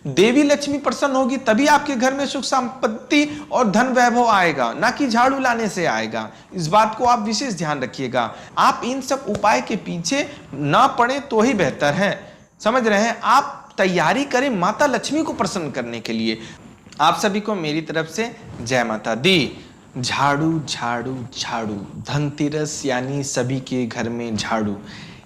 देवी लक्ष्मी प्रसन्न होगी तभी आपके घर में सुख संपत्ति और धन वैभव आएगा, ना कि झाड़ू लाने से आएगा। इस बात को आप विशेष ध्यान रखिएगा। आप इन सब उपाय के पीछे ना पड़े तो ही बेहतर है। समझ रहे हैं? आप तैयारी करें माता लक्ष्मी को प्रसन्न करने के लिए। आप सभी को मेरी तरफ से जय माता दी। झाड़ू झाड़ू झाड़ू, धनतेरस यानी सभी के घर में झाड़ू।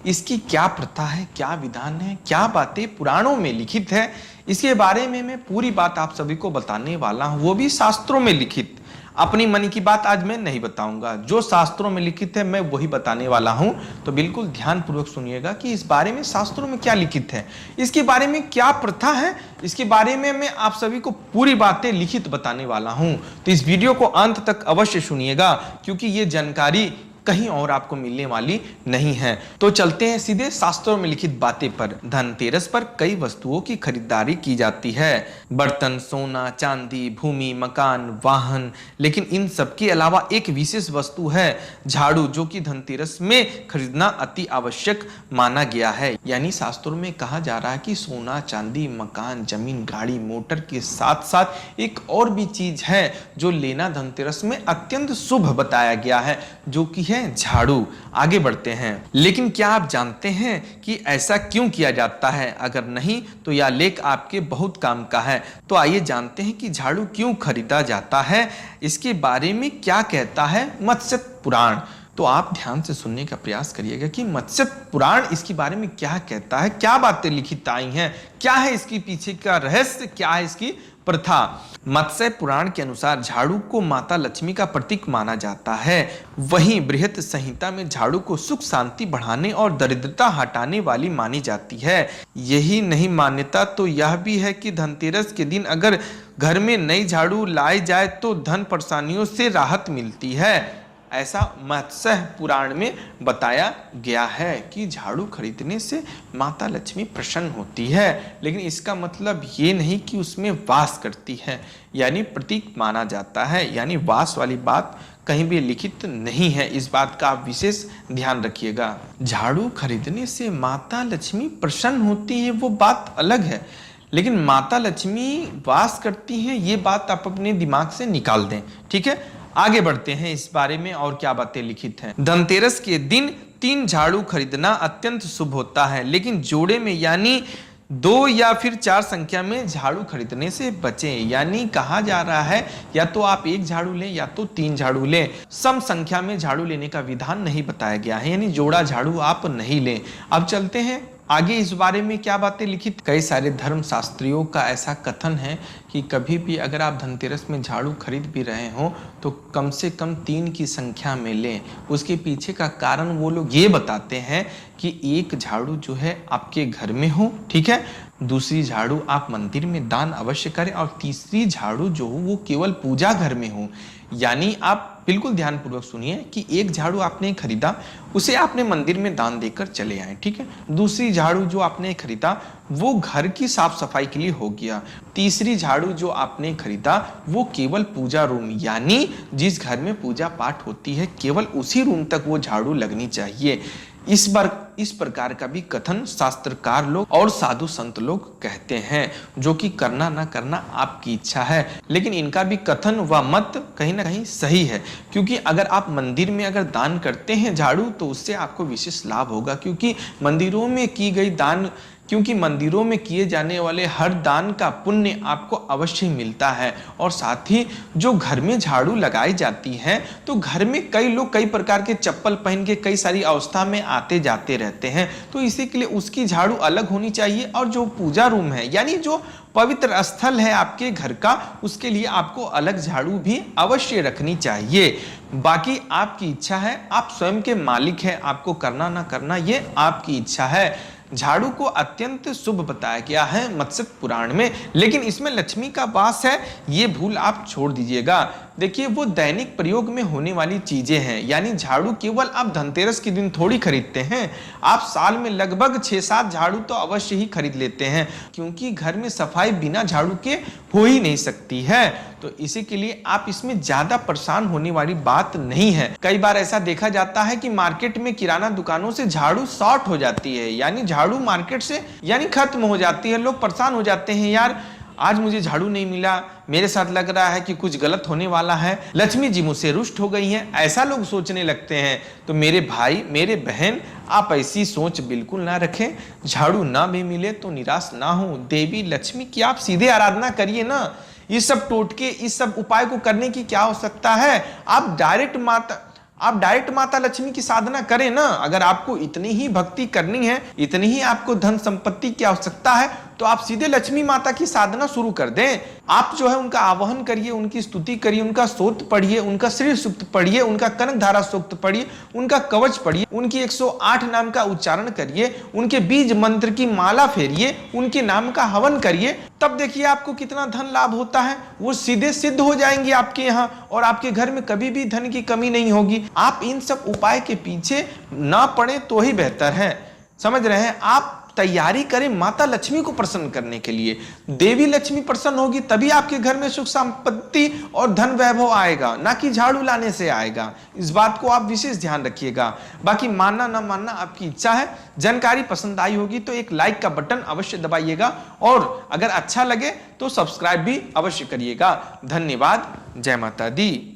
इसकी क्या प्रथा है, क्या विधान है, क्या बातें पुराणों में लिखित है, इसके बारे में मैं पूरी बात आप सभी को बताने वाला हूं, वो भी शास्त्रों में लिखित। अपनी मन की बात आज मैं नहीं बताऊंगा, जो शास्त्रों में लिखित है मैं वही बताने वाला हूं। तो बिल्कुल ध्यान पूर्वक सुनिएगा कि इस बारे में शास्त्रों में क्या लिखित है, इसके बारे में क्या प्रथा है, इसके बारे में मैं आप सभी को पूरी बातें लिखित बताने वाला हूं। तो इस वीडियो को अंत तक अवश्य सुनिएगा, क्योंकि ये जानकारी कहीं और आपको मिलने वाली नहीं है। तो चलते हैं सीधे शास्त्रों में लिखित बातें पर। धनतेरस पर कई वस्तुओं की खरीदारी की जाती है, बर्तन, सोना, चांदी, भूमि, मकान, वाहन। लेकिन इन सब के अलावा एक विशेष वस्तु है झाड़ू, जो कि धनतेरस में खरीदना अति आवश्यक माना गया है। यानी शास्त्रों में कहा जा रहा है कि सोना, चांदी, मकान, जमीन, गाड़ी, मोटर के साथ साथ एक और भी चीज है जो लेना धनतेरस में अत्यंत शुभ बताया गया है, जो कि है झाड़ू। आगे बढ़ते हैं। लेकिन क्या आप जानते हैं कि ऐसा क्यों किया जाता है? अगर नहीं तो यह लेख आपके बहुत काम का है। तो आइए जानते हैं कि झाड़ू क्यों खरीदा जाता है, इसके बारे में क्या कहता है मत्स्य पुराण। तो आप ध्यान से सुनने का प्रयास करिएगा कि मत्स्य पुराण इसके बारे में क्या कहता है, क्या बातें लिखित आई हैं, क्या है इसके पीछे का रहस्य, क्या है इसकी प्रथा। मत्स्य पुराण के अनुसार झाड़ू को माता लक्ष्मी का प्रतीक माना जाता है। वहीं बृहत संहिता में झाड़ू को सुख शांति बढ़ाने और दरिद्रता हटाने वाली मानी जाती है। यही नहीं मान्यता तो यह भी है कि धनतेरस के दिन अगर घर में नई झाड़ू लाई जाए तो धन परेशानियों से राहत मिलती है। ऐसा मत्स्य पुराण में बताया गया है कि झाड़ू खरीदने से माता लक्ष्मी प्रसन्न होती है। लेकिन इसका मतलब ये नहीं कि उसमें वास करती है, यानी प्रतीक माना जाता है, यानी वास वाली बात कहीं भी लिखित नहीं है। इस बात का आप विशेष ध्यान रखिएगा। झाड़ू खरीदने से माता लक्ष्मी प्रसन्न होती है वो बात अलग है, लेकिन माता लक्ष्मी वास करती हैं ये बात आप अपने दिमाग से निकाल दें। ठीक है, आगे बढ़ते हैं इस बारे में और क्या बातें लिखित हैं। धनतेरस के दिन 3 झाड़ू खरीदना अत्यंत शुभ होता है, लेकिन जोड़े में यानी 2 या फिर 4 संख्या में झाड़ू खरीदने से बचें। यानी कहा जा रहा है या तो आप 1 झाड़ू लें या तो 3 झाड़ू लें, सम संख्या में झाड़ू लेने का विधान नहीं बताया गया है, यानी जोड़ा झाड़ू आप नहीं लें। अब चलते हैं आगे इस बारे में क्या बातें लिखित। कई सारे धर्म शास्त्रियों का ऐसा कथन है कि कभी भी अगर आप धनतेरस में झाड़ू खरीद भी रहे हो तो कम से कम 3 की संख्या में लें। उसके पीछे का कारण वो लोग ये बताते हैं कि एक झाड़ू जो है आपके घर में हो, ठीक है, दूसरी झाड़ू आप मंदिर में दान अवश्य करें, और तीसरी झाड़ू जो हो वो केवल पूजा घर में हो। यानी आप बिल्कुल ध्यानपूर्वक सुनिए कि एक झाड़ू आपने खरीदा, उसे आपने मंदिर में दान देकर चले आए, ठीक है। दूसरी झाड़ू जो आपने खरीदा वो घर की साफ सफाई के लिए हो गया। तीसरी झाड़ू जो आपने खरीदा वो केवल पूजा रूम, यानी जिस घर में पूजा पाठ होती है केवल उसी रूम तक वो झाड़ू लगनी चाहिए। इस प्रकार का भी कथन शास्त्रकार लोग और साधु संत लोग कहते हैं, जो कि करना ना करना आपकी इच्छा है। लेकिन इनका भी कथन व मत कहीं ना कहीं सही है, क्योंकि अगर आप मंदिर में अगर दान करते हैं झाड़ू तो उससे आपको विशेष लाभ होगा, क्योंकि मंदिरों में किए जाने वाले हर दान का पुण्य आपको अवश्य मिलता है। और साथ ही जो घर में झाड़ू लगाई जाती है तो घर में कई लोग कई प्रकार के चप्पल पहन के कई सारी अवस्था में आते जाते रहते हैं, तो इसी के लिए उसकी झाड़ू अलग होनी चाहिए। और जो पूजा रूम है यानी जो पवित्र स्थल है आपके घर का, उसके लिए आपको अलग झाड़ू भी अवश्य रखनी चाहिए। बाकी आपकी इच्छा है, आप स्वयं के मालिक हैं, आपको करना ना करना ये आपकी इच्छा है। झाड़ू को अत्यंत शुभ बताया गया है मत्स्य पुराण में, लेकिन इसमें लक्ष्मी का वास है ये भूल आप छोड़ दीजिएगा। देखिए वो दैनिक प्रयोग में होने वाली चीजें हैं, यानी झाड़ू केवल आप धनतेरस के दिन थोड़ी खरीदते हैं, आप साल में लगभग 6-7 झाड़ू तो अवश्य ही खरीद लेते हैं, क्योंकि घर में सफाई बिना झाड़ू के हो ही नहीं सकती है। तो इसी के लिए आप इसमें ज्यादा परेशान होने वाली बात नहीं है। कई बार ऐसा देखा जाता है कि मार्केट में किराना दुकानों से झाड़ू शॉर्ट हो जाती है, यानी झाड़ू मार्केट से यानी खत्म हो जाती है। लोग परेशान हो जाते हैं, यार आज मुझे झाड़ू नहीं मिला, मेरे साथ लग रहा है कि कुछ गलत होने वाला है, लक्ष्मी जी मुझसे रुष्ट हो गई हैं, ऐसा लोग सोचने लगते हैं। तो मेरे भाई मेरे बहन, आप ऐसी सोच बिल्कुल ना रखें। झाड़ू ना भी मिले तो निराश ना हो, देवी लक्ष्मी की आप सीधे आराधना करिए ना। ये सब टोटके, इस सब उपाय को करने की क्या आवश्यकता है? आप डायरेक्ट माता लक्ष्मी की साधना करें ना। अगर आपको इतनी ही भक्ति करनी है, इतनी ही आपको धन संपत्ति की आवश्यकता है, तो आप सीधे लक्ष्मी माता की साधना शुरू कर दें। आप जो है उनका आवाहन करिए, उनकी स्तुति करिए, उनका स्तोत्र पढ़िए, उनका श्री सूक्त पढ़िए, उनका कनक धारा सूक्त पढ़िए, उनका कवच पढ़िए, उनकी 108 नाम का उच्चारण करिए, उनके बीज मंत्र की माला फेरिए, उनके नाम का हवन करिए। तब देखिए आपको कितना धन लाभ होता है। वो सीधे सिद्ध हो जाएंगे आपके यहाँ, और आपके घर में कभी भी धन की कमी नहीं होगी। आप इन सब उपाय के पीछे ना पड़े तो ही बेहतर है। समझ रहे हैं? आप तैयारी करें माता लक्ष्मी को प्रसन्न करने के लिए। देवी लक्ष्मी प्रसन्न होगी तभी आपके घर में सुख संपत्ति और धन वैभव आएगा, ना कि झाड़ू लाने से आएगा। इस बात को आप विशेष ध्यान रखिएगा। बाकी मानना ना मानना आपकी इच्छा है। जानकारी पसंद आई होगी तो एक लाइक का बटन अवश्य दबाइएगा, और अगर अच्छा लगे तो सब्सक्राइब भी अवश्य करिएगा। धन्यवाद। जय माता दी।